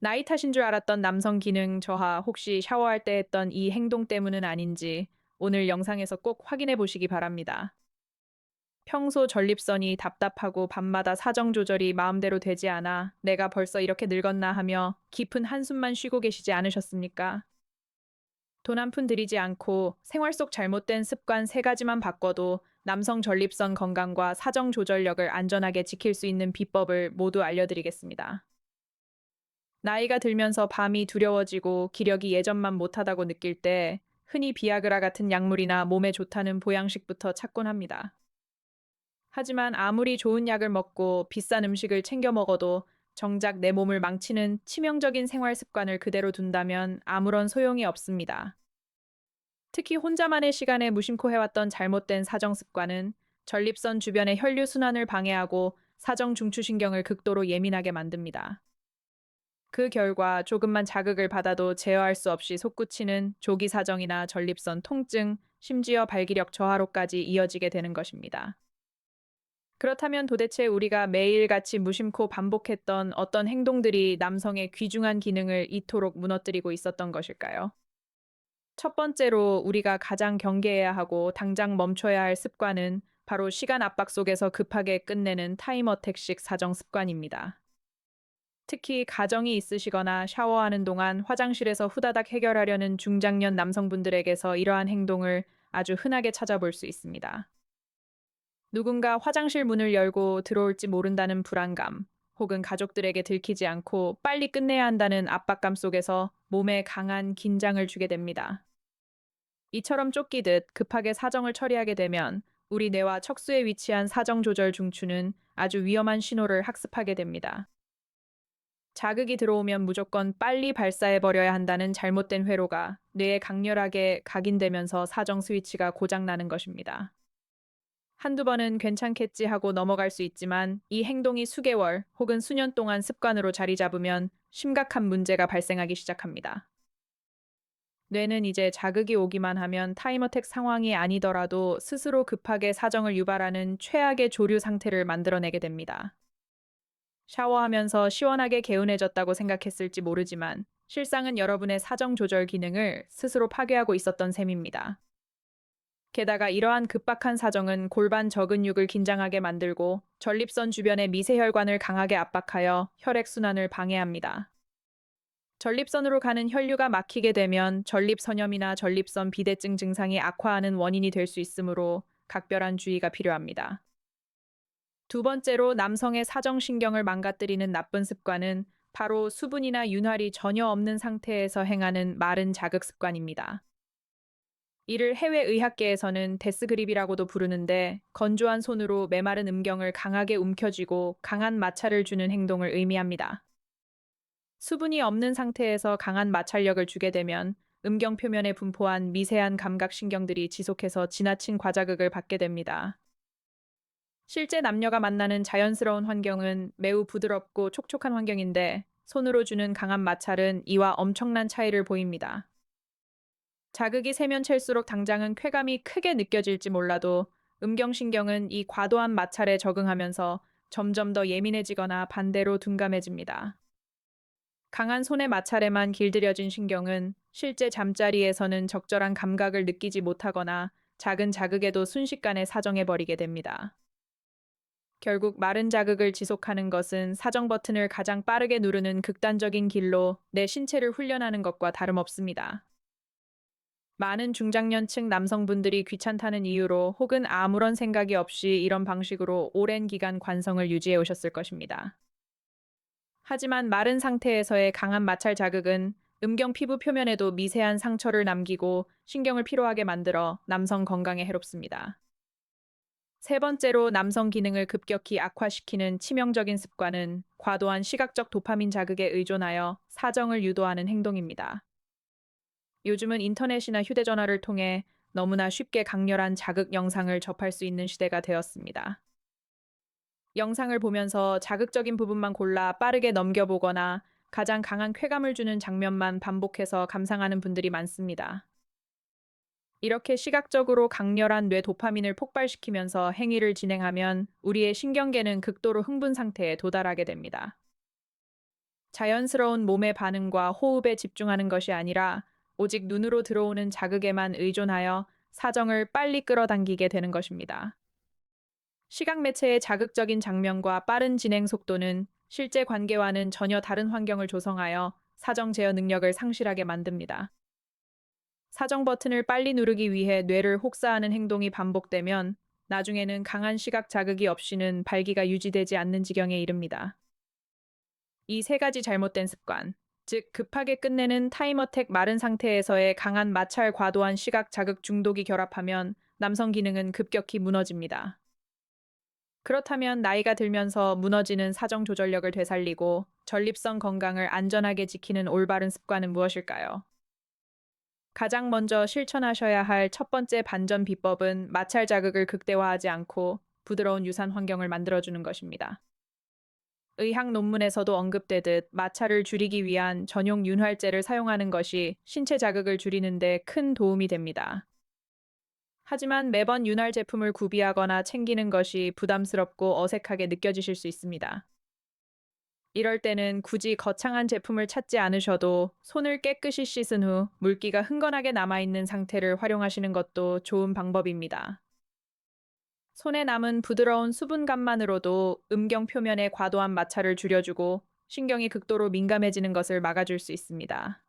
나이 탓인 줄 알았던 남성 기능 저하 혹시 샤워할 때 했던 이 행동 때문은 아닌지 오늘 영상에서 꼭 확인해 보시기 바랍니다. 평소 전립선이 답답하고 밤마다 사정 조절이 마음대로 되지 않아 내가 벌써 이렇게 늙었나 하며 깊은 한숨만 쉬고 계시지 않으셨습니까? 돈 한 푼 들이지 않고 생활 속 잘못된 습관 세 가지만 바꿔도 남성 전립선 건강과 사정 조절력을 안전하게 지킬 수 있는 비법을 모두 알려드리겠습니다. 나이가 들면서 밤이 두려워지고 기력이 예전만 못하다고 느낄 때 흔히 비아그라 같은 약물이나 몸에 좋다는 보양식부터 찾곤 합니다. 하지만 아무리 좋은 약을 먹고 비싼 음식을 챙겨 먹어도 정작 내 몸을 망치는 치명적인 생활 습관을 그대로 둔다면 아무런 소용이 없습니다. 특히 혼자만의 시간에 무심코 해왔던 잘못된 사정 습관은 전립선 주변의 혈류 순환을 방해하고 사정 중추신경을 극도로 예민하게 만듭니다. 그 결과 조금만 자극을 받아도 제어할 수 없이 솟구치는 조기 사정이나 전립선 통증, 심지어 발기력 저하로까지 이어지게 되는 것입니다. 그렇다면 도대체 우리가 매일같이 무심코 반복했던 어떤 행동들이 남성의 귀중한 기능을 이토록 무너뜨리고 있었던 것일까요? 첫 번째로 우리가 가장 경계해야 하고 당장 멈춰야 할 습관은 바로 시간 압박 속에서 급하게 끝내는 타임어택식 사정 습관입니다. 특히 가정이 있으시거나 샤워하는 동안 화장실에서 후다닥 해결하려는 중장년 남성분들에게서 이러한 행동을 아주 흔하게 찾아볼 수 있습니다. 누군가 화장실 문을 열고 들어올지 모른다는 불안감, 혹은 가족들에게 들키지 않고 빨리 끝내야 한다는 압박감 속에서 몸에 강한 긴장을 주게 됩니다. 이처럼 쫓기듯 급하게 사정을 처리하게 되면 우리 뇌와 척수에 위치한 사정 조절 중추는 아주 위험한 신호를 학습하게 됩니다. 자극이 들어오면 무조건 빨리 발사해버려야 한다는 잘못된 회로가 뇌에 강렬하게 각인되면서 사정 스위치가 고장나는 것입니다. 한두 번은 괜찮겠지 하고 넘어갈 수 있지만 이 행동이 수개월 혹은 수년 동안 습관으로 자리 잡으면 심각한 문제가 발생하기 시작합니다. 뇌는 이제 자극이 오기만 하면 타임어택 상황이 아니더라도 스스로 급하게 사정을 유발하는 최악의 조류 상태를 만들어내게 됩니다. 샤워하면서 시원하게 개운해졌다고 생각했을지 모르지만 실상은 여러분의 사정 조절 기능을 스스로 파괴하고 있었던 셈입니다. 게다가 이러한 급박한 사정은 골반 저근육을 긴장하게 만들고 전립선 주변의 미세혈관을 강하게 압박하여 혈액순환을 방해합니다. 전립선으로 가는 혈류가 막히게 되면 전립선염이나 전립선 비대증 증상이 악화하는 원인이 될 수 있으므로 각별한 주의가 필요합니다. 두 번째로 남성의 사정신경을 망가뜨리는 나쁜 습관은 바로 수분이나 윤활이 전혀 없는 상태에서 행하는 마른 자극 습관입니다. 이를 해외 의학계에서는 데스그립이라고도 부르는데 건조한 손으로 메마른 음경을 강하게 움켜쥐고 강한 마찰을 주는 행동을 의미합니다. 수분이 없는 상태에서 강한 마찰력을 주게 되면 음경 표면에 분포한 미세한 감각신경들이 지속해서 지나친 과자극을 받게 됩니다. 실제 남녀가 만나는 자연스러운 환경은 매우 부드럽고 촉촉한 환경인데 손으로 주는 강한 마찰은 이와 엄청난 차이를 보입니다. 자극이 세면 찰수록 당장은 쾌감이 크게 느껴질지 몰라도 음경신경은 이 과도한 마찰에 적응하면서 점점 더 예민해지거나 반대로 둔감해집니다. 강한 손의 마찰에만 길들여진 신경은 실제 잠자리에서는 적절한 감각을 느끼지 못하거나 작은 자극에도 순식간에 사정해버리게 됩니다. 결국 마른 자극을 지속하는 것은 사정 버튼을 가장 빠르게 누르는 극단적인 길로 내 신체를 훈련하는 것과 다름없습니다. 많은 중장년층 남성분들이 귀찮다는 이유로 혹은 아무런 생각이 없이 이런 방식으로 오랜 기간 관성을 유지해 오셨을 것입니다. 하지만 마른 상태에서의 강한 마찰 자극은 음경 피부 표면에도 미세한 상처를 남기고 신경을 피로하게 만들어 남성 건강에 해롭습니다. 세 번째로 남성 기능을 급격히 악화시키는 치명적인 습관은 과도한 시각적 도파민 자극에 의존하여 사정을 유도하는 행동입니다. 요즘은 인터넷이나 휴대전화를 통해 너무나 쉽게 강렬한 자극 영상을 접할 수 있는 시대가 되었습니다. 영상을 보면서 자극적인 부분만 골라 빠르게 넘겨보거나 가장 강한 쾌감을 주는 장면만 반복해서 감상하는 분들이 많습니다. 이렇게 시각적으로 강렬한 뇌 도파민을 폭발시키면서 행위를 진행하면 우리의 신경계는 극도로 흥분 상태에 도달하게 됩니다. 자연스러운 몸의 반응과 호흡에 집중하는 것이 아니라 오직 눈으로 들어오는 자극에만 의존하여 사정을 빨리 끌어당기게 되는 것입니다. 시각 매체의 자극적인 장면과 빠른 진행 속도는 실제 관계와는 전혀 다른 환경을 조성하여 사정 제어 능력을 상실하게 만듭니다. 사정 버튼을 빨리 누르기 위해 뇌를 혹사하는 행동이 반복되면 나중에는 강한 시각 자극이 없이는 발기가 유지되지 않는 지경에 이릅니다. 이 세 가지 잘못된 습관, 즉 급하게 끝내는 타임어택 마른 상태에서의 강한 마찰 과도한 시각 자극 중독이 결합하면 남성 기능은 급격히 무너집니다. 그렇다면 나이가 들면서 무너지는 사정 조절력을 되살리고 전립선 건강을 안전하게 지키는 올바른 습관은 무엇일까요? 가장 먼저 실천하셔야 할 첫 번째 반전 비법은 마찰 자극을 극대화하지 않고 부드러운 유산 환경을 만들어주는 것입니다. 의학 논문에서도 언급되듯 마찰을 줄이기 위한 전용 윤활제를 사용하는 것이 신체 자극을 줄이는 데 큰 도움이 됩니다. 하지만 매번 윤활 제품을 구비하거나 챙기는 것이 부담스럽고 어색하게 느껴지실 수 있습니다. 이럴 때는 굳이 거창한 제품을 찾지 않으셔도 손을 깨끗이 씻은 후 물기가 흥건하게 남아있는 상태를 활용하시는 것도 좋은 방법입니다. 손에 남은 부드러운 수분감만으로도 음경 표면의 과도한 마찰을 줄여주고 신경이 극도로 민감해지는 것을 막아줄 수 있습니다.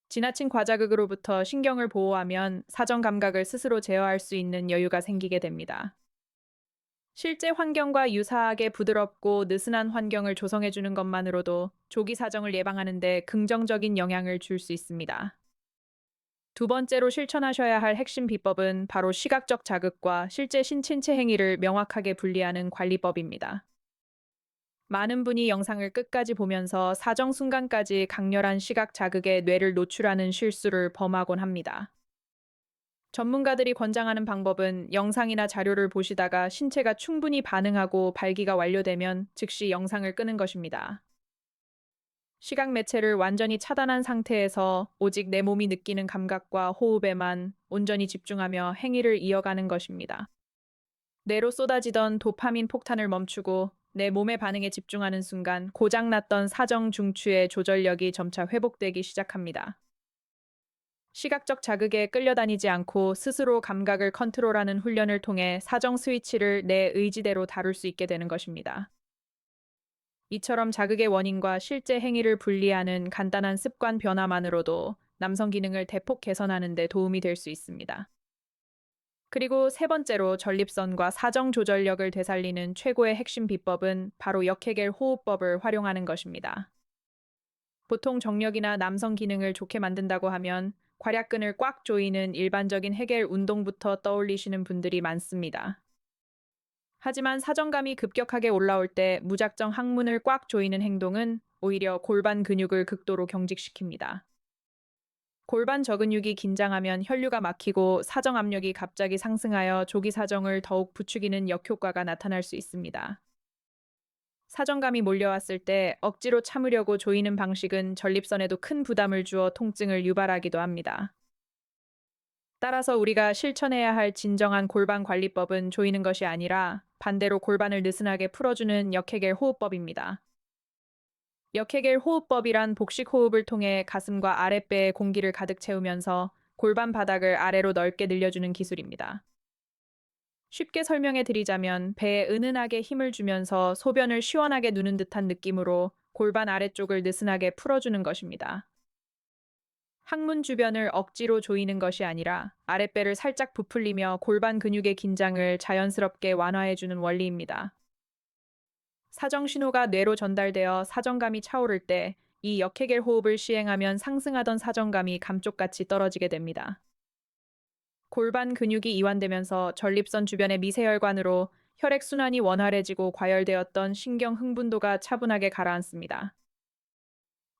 지나친 과자극으로부터 신경을 보호하면 사정 감각을 스스로 제어할 수 있는 여유가 생기게 됩니다. 실제 환경과 유사하게 부드럽고 느슨한 환경을 조성해주는 것만으로도 조기 사정을 예방하는 데 긍정적인 영향을 줄 수 있습니다. 두 번째로 실천하셔야 할 핵심 비법은 바로 시각적 자극과 실제 신체 행위를 명확하게 분리하는 관리법입니다. 많은 분이 영상을 끝까지 보면서 사정 순간까지 강렬한 시각 자극에 뇌를 노출하는 실수를 범하곤 합니다. 전문가들이 권장하는 방법은 영상이나 자료를 보시다가 신체가 충분히 반응하고 발기가 완료되면 즉시 영상을 끄는 것입니다. 시각 매체를 완전히 차단한 상태에서 오직 내 몸이 느끼는 감각과 호흡에만 온전히 집중하며 행위를 이어가는 것입니다. 뇌로 쏟아지던 도파민 폭탄을 멈추고 내 몸의 반응에 집중하는 순간 고장났던 사정 중추의 조절력이 점차 회복되기 시작합니다. 시각적 자극에 끌려다니지 않고 스스로 감각을 컨트롤하는 훈련을 통해 사정 스위치를 내 의지대로 다룰 수 있게 되는 것입니다. 이처럼 자극의 원인과 실제 행위를 분리하는 간단한 습관 변화만으로도 남성 기능을 대폭 개선하는 데 도움이 될 수 있습니다. 그리고 세 번째로 전립선과 사정 조절력을 되살리는 최고의 핵심 비법은 바로 역해겔 호흡법을 활용하는 것입니다. 보통 정력이나 남성 기능을 좋게 만든다고 하면 괄약근을 꽉 조이는 일반적인 해겔 운동부터 떠올리시는 분들이 많습니다. 하지만 사정감이 급격하게 올라올 때 무작정 항문을 꽉 조이는 행동은 오히려 골반 근육을 극도로 경직시킵니다. 골반 저근육이 긴장하면 혈류가 막히고 사정 압력이 갑자기 상승하여 조기 사정을 더욱 부추기는 역효과가 나타날 수 있습니다. 사정감이 몰려왔을 때 억지로 참으려고 조이는 방식은 전립선에도 큰 부담을 주어 통증을 유발하기도 합니다. 따라서 우리가 실천해야 할 진정한 골반 관리법은 조이는 것이 아니라 반대로 골반을 느슨하게 풀어주는 역해겔 호흡법입니다. 역해겔 호흡법이란 복식 호흡을 통해 가슴과 아랫배에 공기를 가득 채우면서 골반 바닥을 아래로 넓게 늘려주는 기술입니다. 쉽게 설명해 드리자면 배에 은은하게 힘을 주면서 소변을 시원하게 누는 듯한 느낌으로 골반 아래쪽을 느슨하게 풀어주는 것입니다. 항문 주변을 억지로 조이는 것이 아니라 아랫배를 살짝 부풀리며 골반 근육의 긴장을 자연스럽게 완화해주는 원리입니다. 사정 신호가 뇌로 전달되어 사정감이 차오를 때 이 역해겔 호흡을 시행하면 상승하던 사정감이 감쪽같이 떨어지게 됩니다. 골반 근육이 이완되면서 전립선 주변의 미세혈관으로 혈액순환이 원활해지고 과열되었던 신경 흥분도가 차분하게 가라앉습니다.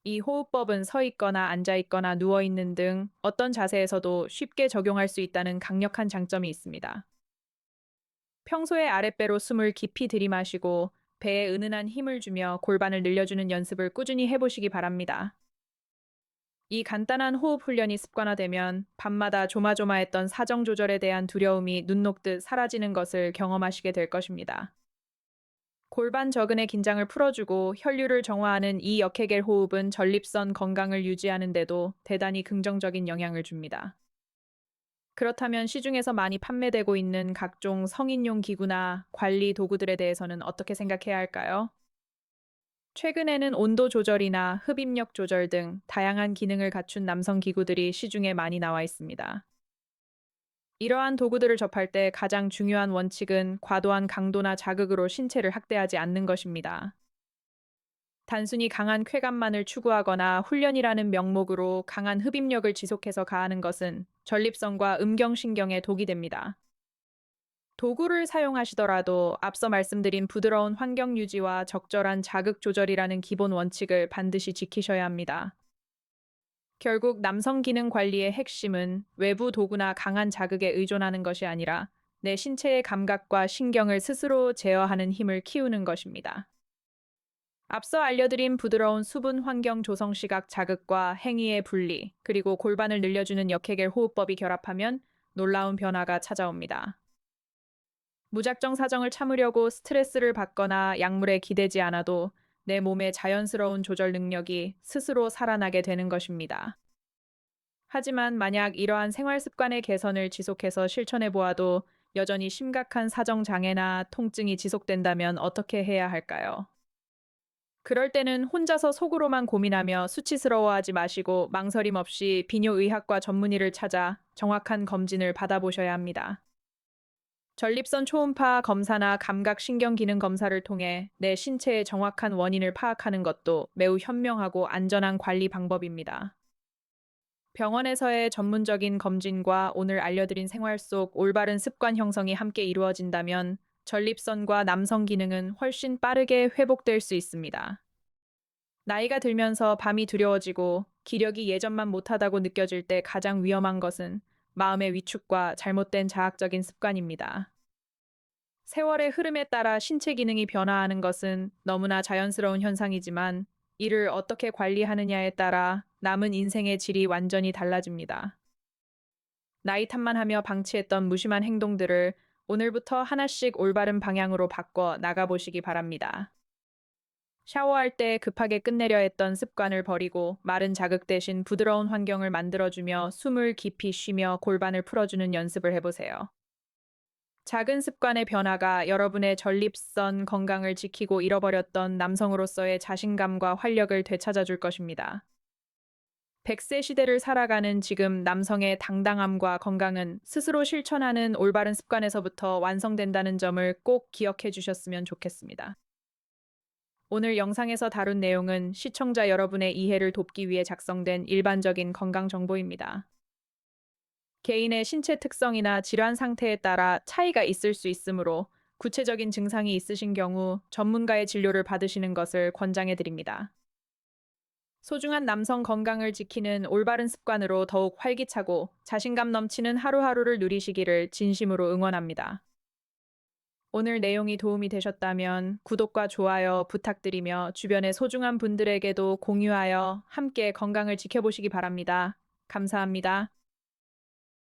이 호흡법은 서 있거나 앉아 있거나 누워 있는 등 어떤 자세에서도 쉽게 적용할 수 있다는 강력한 장점이 있습니다. 평소에 아랫배로 숨을 깊이 들이마시고 배에 은은한 힘을 주며 골반을 늘려주는 연습을 꾸준히 해보시기 바랍니다. 이 간단한 호흡 훈련이 습관화되면 밤마다 조마조마했던 사정 조절에 대한 두려움이 눈 녹듯 사라지는 것을 경험하시게 될 것입니다. 골반 저근의 긴장을 풀어주고 혈류를 정화하는 이 역해겔 호흡은 전립선 건강을 유지하는 데도 대단히 긍정적인 영향을 줍니다. 그렇다면 시중에서 많이 판매되고 있는 각종 성인용 기구나 관리 도구들에 대해서는 어떻게 생각해야 할까요? 최근에는 온도 조절이나 흡입력 조절 등 다양한 기능을 갖춘 남성 기구들이 시중에 많이 나와 있습니다. 이러한 도구들을 접할 때 가장 중요한 원칙은 과도한 강도나 자극으로 신체를 학대하지 않는 것입니다. 단순히 강한 쾌감만을 추구하거나 훈련이라는 명목으로 강한 흡입력을 지속해서 가하는 것은 전립선과 음경신경에 독이 됩니다. 도구를 사용하시더라도 앞서 말씀드린 부드러운 환경 유지와 적절한 자극 조절이라는 기본 원칙을 반드시 지키셔야 합니다. 결국 남성 기능 관리의 핵심은 외부 도구나 강한 자극에 의존하는 것이 아니라 내 신체의 감각과 신경을 스스로 제어하는 힘을 키우는 것입니다. 앞서 알려드린 부드러운 수분 환경 조성 시각 자극과 행위의 분리, 그리고 골반을 늘려주는 역해겔 호흡법이 결합하면 놀라운 변화가 찾아옵니다. 무작정 사정을 참으려고 스트레스를 받거나 약물에 기대지 않아도 내 몸의 자연스러운 조절 능력이 스스로 살아나게 되는 것입니다. 하지만 만약 이러한 생활 습관의 개선을 지속해서 실천해 보아도 여전히 심각한 사정 장애나 통증이 지속된다면 어떻게 해야 할까요? 그럴 때는 혼자서 속으로만 고민하며 수치스러워하지 마시고 망설임 없이 비뇨의학과 전문의를 찾아 정확한 검진을 받아보셔야 합니다. 전립선 초음파 검사나 감각신경 기능 검사를 통해 내 신체의 정확한 원인을 파악하는 것도 매우 현명하고 안전한 관리 방법입니다. 병원에서의 전문적인 검진과 오늘 알려드린 생활 속 올바른 습관 형성이 함께 이루어진다면 전립선과 남성 기능은 훨씬 빠르게 회복될 수 있습니다. 나이가 들면서 밤이 두려워지고 기력이 예전만 못하다고 느껴질 때 가장 위험한 것은 마음의 위축과 잘못된 자학적인 습관입니다. 세월의 흐름에 따라 신체 기능이 변화하는 것은 너무나 자연스러운 현상이지만 이를 어떻게 관리하느냐에 따라 남은 인생의 질이 완전히 달라집니다. 나이 탓만 하며 방치했던 무심한 행동들을 오늘부터 하나씩 올바른 방향으로 바꿔 나가보시기 바랍니다. 샤워할 때 급하게 끝내려 했던 습관을 버리고 마른 자극 대신 부드러운 환경을 만들어주며 숨을 깊이 쉬며 골반을 풀어주는 연습을 해보세요. 작은 습관의 변화가 여러분의 전립선 건강을 지키고 잃어버렸던 남성으로서의 자신감과 활력을 되찾아줄 것입니다. 100세 시대를 살아가는 지금 남성의 당당함과 건강은 스스로 실천하는 올바른 습관에서부터 완성된다는 점을 꼭 기억해 주셨으면 좋겠습니다. 오늘 영상에서 다룬 내용은 시청자 여러분의 이해를 돕기 위해 작성된 일반적인 건강 정보입니다. 개인의 신체 특성이나 질환 상태에 따라 차이가 있을 수 있으므로 구체적인 증상이 있으신 경우 전문가의 진료를 받으시는 것을 권장해 드립니다. 소중한 남성 건강을 지키는 올바른 습관으로 더욱 활기차고 자신감 넘치는 하루하루를 누리시기를 진심으로 응원합니다. 오늘 내용이 도움이 되셨다면 구독과 좋아요 부탁드리며 주변의 소중한 분들에게도 공유하여 함께 건강을 지켜보시기 바랍니다. 감사합니다.